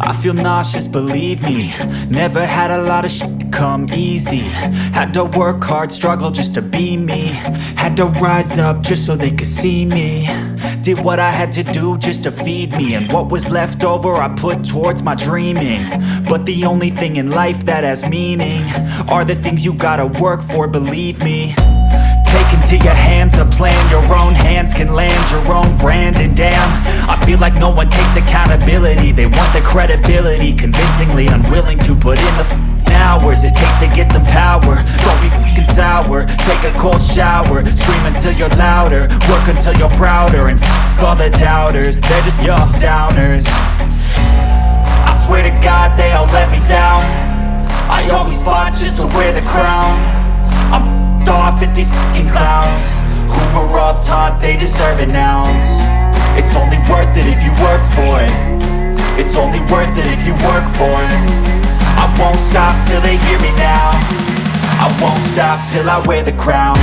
I feel nauseous, believe me. Never had a lot of shit come easy. Had to work hard, struggle just to be me. Had to rise up just so they could see me. Did what I had to do just to feed me. And what was left over I put towards my dreaming. But the only thing in life that has meaning are the things you gotta work for, believe me. Take into your hands a plan. Your own hands can land your own brand. And damn, I feel like no one takes accountability. They want the credibility, convincingly unwilling to put in the hours it takes to get some power. Don't be f***ing sour. Take a cold shower. Scream until you're louder. Work until you're prouder. And f*** all the doubters, they're just your downers. I swear to God they all let me down. I always fought just to wear the crown. I'm off at these fucking clowns who were all taught they deserve an ounce. It's only worth it if you work for it. It's only worth it if you work for it. I won't stop till they hear me now. I won't stop till I wear the crown.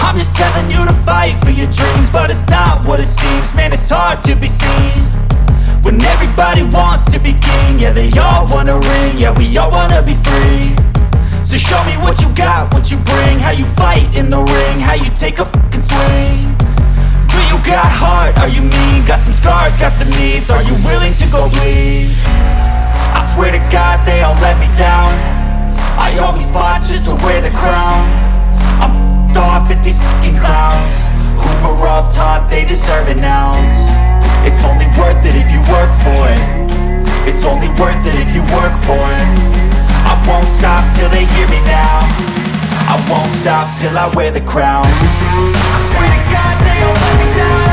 I'm just telling you to fight for your dreams, but it's not what it seems. Man, it's hard to be seen when everybody wants to be king. Yeah, they all wanna ring, yeah, we all wanna be free. So show me what you got, what you bring, how you fight in the ring, how you take a fucking swing. Do you got heart, are you mean? Got some scars, got some needs, are you willing to go bleed? I swear to God they all let me down. I always fought just to wear the crown. I'm off at these fucking clowns who were all taught they deserve an ounce. It's only worth it if you work for it. It's only worth it if you work for it. I won't stop till they hear me now. I won't stop till I wear the crown. I swear to God they all let me down.